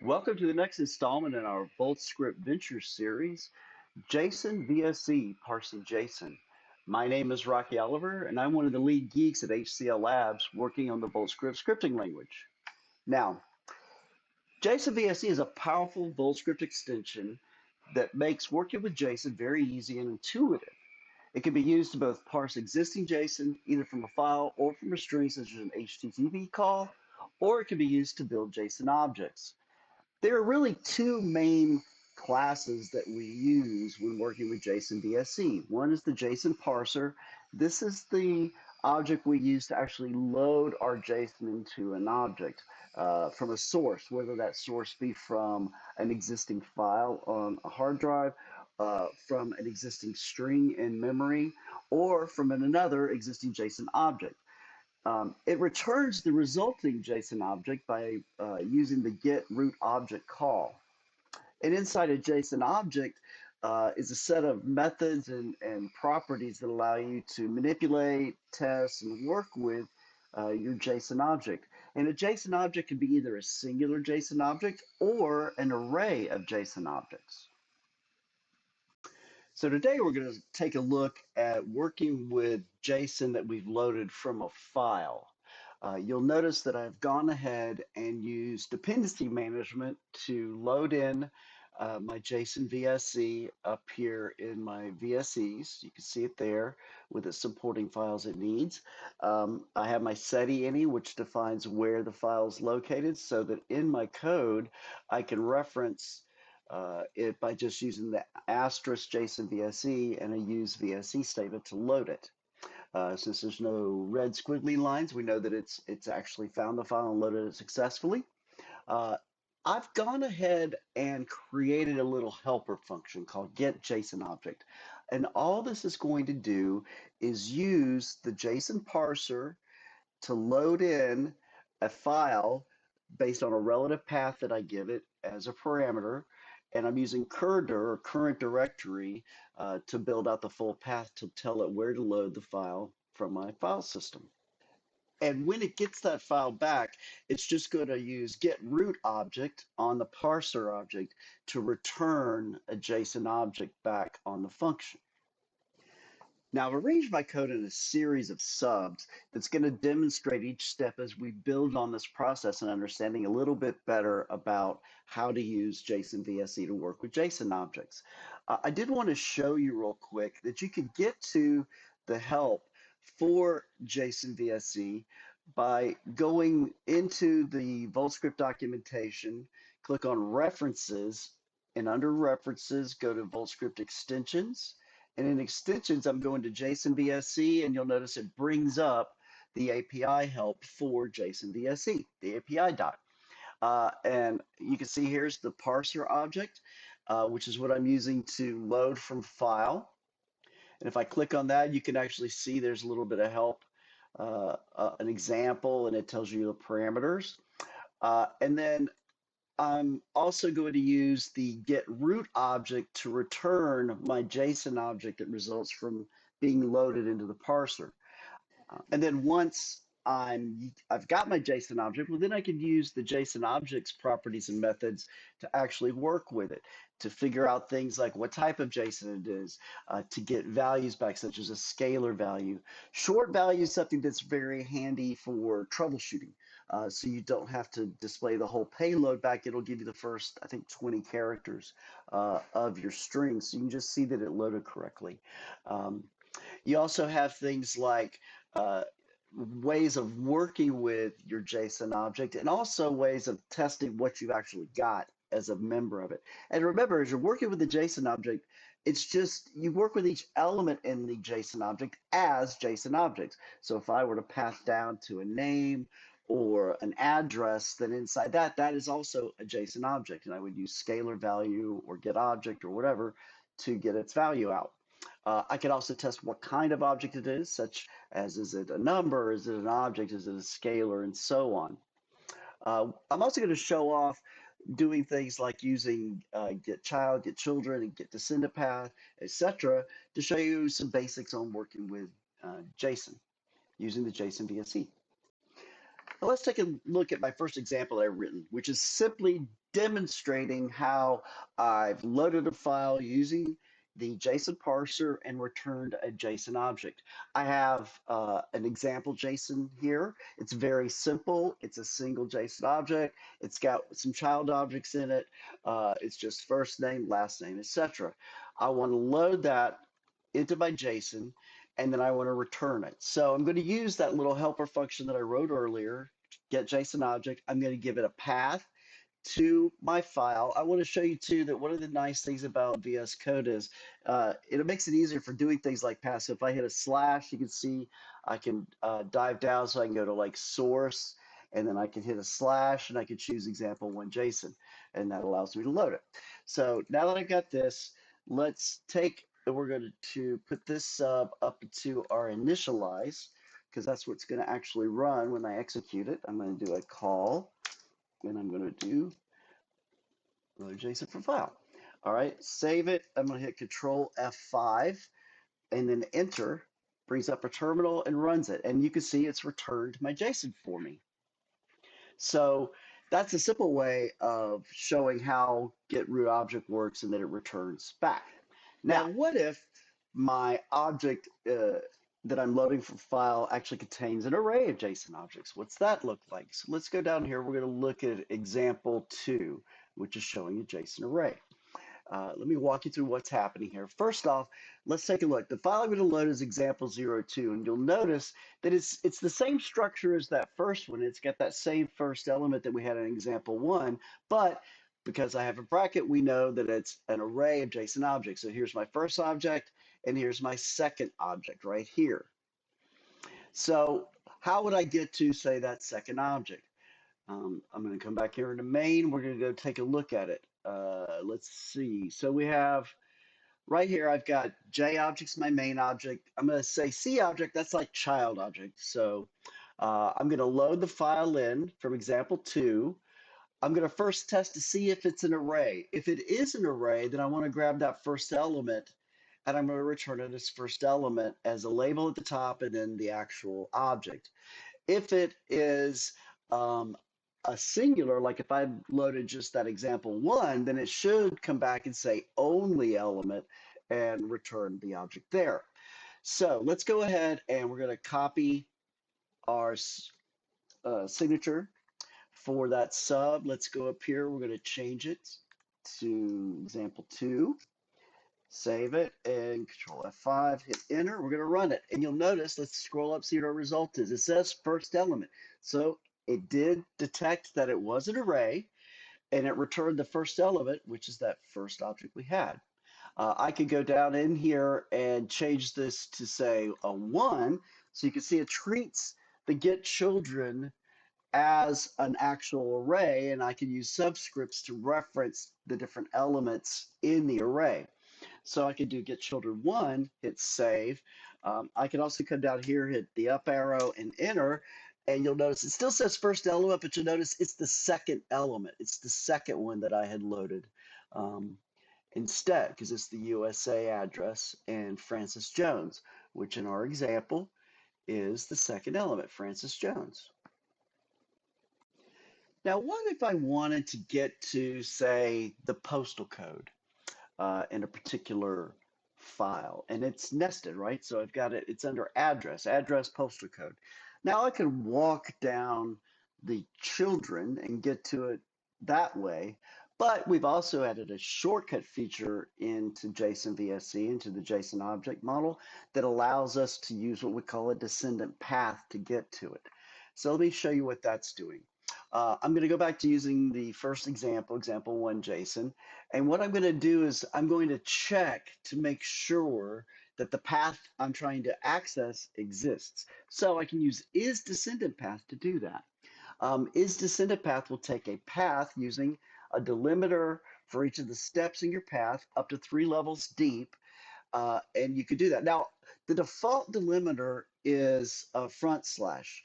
Welcome to the next installment in our VoltScript Venture series, JsonVSE Parsing Json. My name is Rocky Oliver, and I'm one of the lead geeks at HCL Labs working on the VoltScript scripting language. Now, JsonVSE is a powerful VoltScript extension that makes working with JSON very easy and intuitive. It can be used to both parse existing JSON, either from a file or from a string such as an HTTP call, or it can be used to build JSON objects. There are really two main classes that we use when working with JSON VSE. One is the JSON parser. This is the object we use to actually load our JSON into an object from a source, whether that source be from an existing file on a hard drive, from an existing string in memory, or from another existing JSON object. It returns the resulting JSON object by using the get root object call. And inside a JSON object is a set of methods and properties that allow you to manipulate, test, and work with your JSON object. And a JSON object can be either a singular JSON object or an array of JSON objects. So today we're going to take a look at working with JSON that we've loaded from a file. You'll notice that I've gone ahead and used dependency management to load in my JSON VSE up here in my VSEs. You can see it there with the supporting files it needs. I have my setInit, which defines where the file is located so that in my code I can reference it by just using the asterisk JSON VSE and a use VSE statement to load it. Since there's no red squiggly lines, we know that it's actually found the file and loaded it successfully. I've gone ahead and created a little helper function called getJSONObject. And all this is going to do is use the JSON parser to load in a file based on a relative path that I give it as a parameter. And I'm using curdir or current directory to build out the full path to tell it where to load the file from my file system. And when it gets that file back, it's just going to use get root object on the parser object to return a JSON object back on the function. Now, I've arranged my code in a series of subs that's going to demonstrate each step as we build on this process and understanding a little bit better about how to use JSON VSE to work with JSON objects. I did want to show you real quick that you can get to the help for JSON VSE by going into the VoltScript documentation, click on References, and under References, go to VoltScript Extensions. And in extensions, I'm going to JSON VSE, and you'll notice it brings up the API help for JSON VSE, the API doc. And you can see here's the parser object, which is what I'm using to load from file. And if I click on that, you can actually see there's a little bit of help, an example, and it tells you the parameters. And then I'm also going to use the get root object to return my JSON object that results from being loaded into the parser. And then once I've got my JSON object, well, then I can use the JSON object's properties and methods to actually work with it, to figure out things like what type of JSON it is, to get values back, such as a scalar value. Short value is something that's very handy for troubleshooting. So you don't have to display the whole payload back. It'll give you the first, I think, 20 characters of your string. So you can just see that it loaded correctly. You also have things like ways of working with your JSON object and also ways of testing what you've actually got as a member of it. And remember, as you're working with the JSON object, it's just you work with each element in the JSON object as JSON objects. So if I were to pass down to a name or an address, then inside that, that is also a JSON object. And I would use scalar value or get object or whatever to get its value out. I could also test what kind of object it is, such as is it a number, is it an object, is it a scalar, and so on. I'm also going to show off doing things like using get child, get children, and get descendant path, etc., to show you some basics on working with JSON using the JSON VSE. Now let's take a look at my first example that I've written, which is simply demonstrating how I've loaded a file using the JSON parser and returned a JSON object. I have an example JSON here. It's very simple. It's a single JSON object. It's got some child objects in it. It's just first name, last name, etc. I want to load that into my JSON, and then I want to return it. So I'm going to use that little helper function that I wrote earlier, get JSON object. I'm going to give it a path to my file. I want to show you too that one of the nice things about VS Code is it makes it easier for doing things like pass. So if I hit a slash, you can see I can dive down, so I can go to like source, and then I can hit a slash and I can choose example one JSON, and that allows me to load it. So now that I've got this, let's take, we're going to put this sub up to our initialize, because that's what's going to actually run when I execute it. I'm going to do a call, and I'm going to do load JSON from file. All right, save it. I'm going to hit Control F5 and then enter, brings up a terminal and runs it. And you can see it's returned my JSON for me. So that's a simple way of showing how get root object works and that it returns back. Now, what if my object that I'm loading from file actually contains an array of JSON objects? What's that look like? So let's go down here. We're going to look at example 2, which is showing a JSON array. Let me walk you through what's happening here. First off, let's take a look. The file I'm going to load is example02, and you'll notice that it's the same structure as that first one. It's got that same first element that we had in example 1, but because I have a bracket, we know that it's an array of JSON objects. So here's my first object, and here's my second object right here. So how would I get to, say, that second object? I'm going to come back here into main. We're going to go take a look at it. Let's see. So we have right here, I've got J objects, my main object. I'm going to say C object, that's like child object. So I'm going to load the file in from example 2. I'm going to first test to see if it's an array. If it is an array, then I want to grab that first element, and I'm going to return it as first element as a label at the top and then the actual object. If it is a singular, like if I loaded just that example 1, then it should come back and say only element and return the object there. So let's go ahead and we're going to copy our signature for that sub. Let's go up here. We're going to change it to example 2. Save it and Control F5, hit enter. We're going to run it. And you'll notice, let's scroll up, see what our result is. It says first element. So it did detect that it was an array, and it returned the first element, which is that first object we had. I could go down in here and change this to say a 1. So you can see it treats the get children as an actual array, and I can use subscripts to reference the different elements in the array. So I could do get children 1, hit save. I can also come down here, hit the up arrow and enter, and you'll notice it still says first element, but you'll notice it's the second element. It's the second one that I had loaded instead, because it's the USA address and Francis Jones, which in our example is the second element, Francis Jones. Now, what if I wanted to get to, say, the postal code in a particular file, and it's nested, right? So I've got it, it's under address, postal code. Now I can walk down the children and get to it that way, but we've also added a shortcut feature into JsonVSE, into the JSON object model, that allows us to use what we call a descendant path to get to it. So let me show you what that's doing. I'm going to go back to using the first example, example 1 JSON. And what I'm going to do is I'm going to check to make sure that the path I'm trying to access exists. So I can use isDescendantPath to do that. IsDescendantPath will take a path using a delimiter for each of the steps in your path up to 3 levels deep. And you could do that. Now, the default delimiter is a front slash.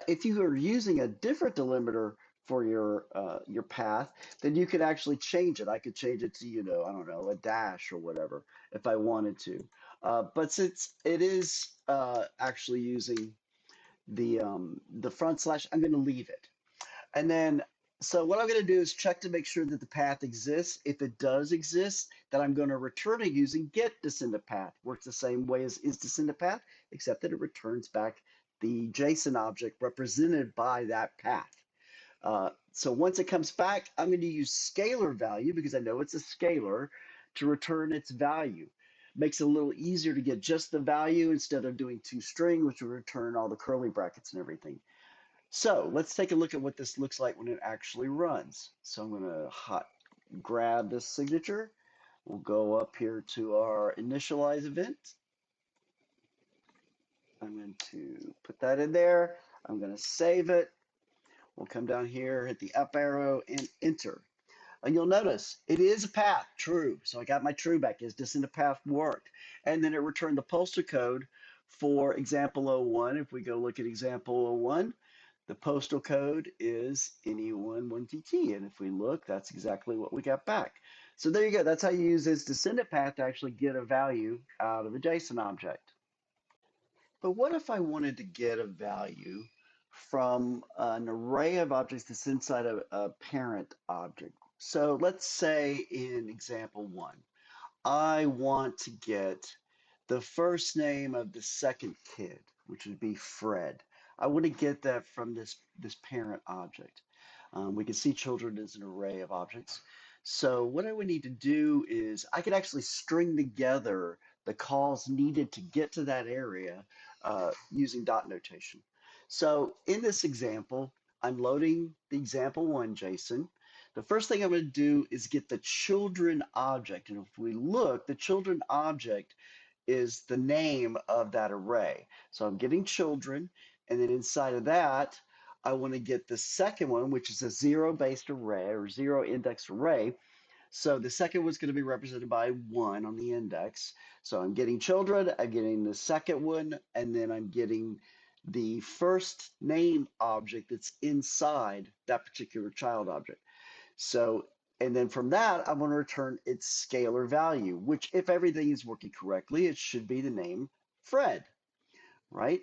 If you are using a different delimiter for your path, then you could actually change it. I could change it to, I don't know, a dash or whatever if I wanted to. But since it is actually using the front slash, I'm going to leave it. And then So what I'm going to do is check to make sure that the path exists. If it does exist, then I'm going to return it using getDescendantPath. Works the same way as isDescendantPath, except that it returns back the JSON object represented by that path. So once it comes back, I'm going to use scalar value because I know it's a scalar to return its value. Makes it a little easier to get just the value instead of doing toString, which will return all the curly brackets and everything. So let's take a look at what this looks like when it actually runs. So I'm going to grab this signature. We'll go up here to our initialize event. I'm going to put that in there. I'm going to save it. We'll come down here, hit the up arrow, and enter. And you'll notice it is a path, true. So I got my true back. Is this in the path worked? And then it returned the postal code for example 01. If we go look at example 01, the postal code is NE11TT. And if we look, that's exactly what we got back. So there you go. That's how you use this descendant path to actually get a value out of a JSON object. But what if I wanted to get a value from an array of objects that's inside a parent object? So let's say in example 1, I want to get the first name of the second kid, which would be Fred. I want to get that from this parent object. We can see children as an array of objects. So what I would need to do is I could actually string together the calls needed to get to that area using dot notation. So in this example, I'm loading the example1 JSON. The first thing I'm going to do is get the children object. And if we look, the children object is the name of that array. So I'm getting children, and then inside of that, I want to get the second one, which is a zero-based array or zero-indexed array. So the second one's going to be represented by 1 on the index. So I'm getting children, I'm getting the second one, and then I'm getting the first name object that's inside that particular child object. So, and then from that, I'm going to return its scalar value, which if everything is working correctly, it should be the name Fred, right?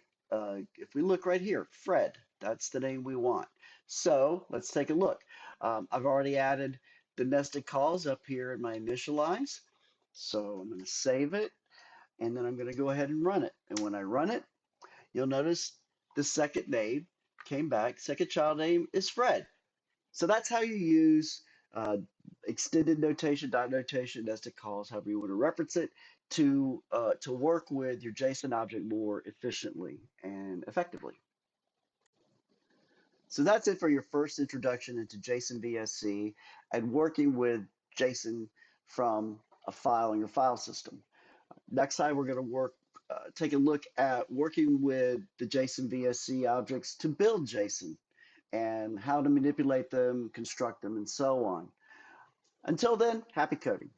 If we look right here, Fred, that's the name we want. So let's take a look. I've already added the nested calls up here in my initialize. So I'm going to save it, and then I'm going to go ahead and run it. And when I run it, you'll notice the second name came back. Second child name is Fred. So that's how you use extended notation, dot notation, nested calls, however you want to reference it, to work with your JSON object more efficiently and effectively. So that's it for your first introduction into JSON VSE and working with JSON from a file in your file system. Next time, we're going to take a look at working with the JSON VSE objects to build JSON and how to manipulate them, construct them, and so on. Until then, happy coding.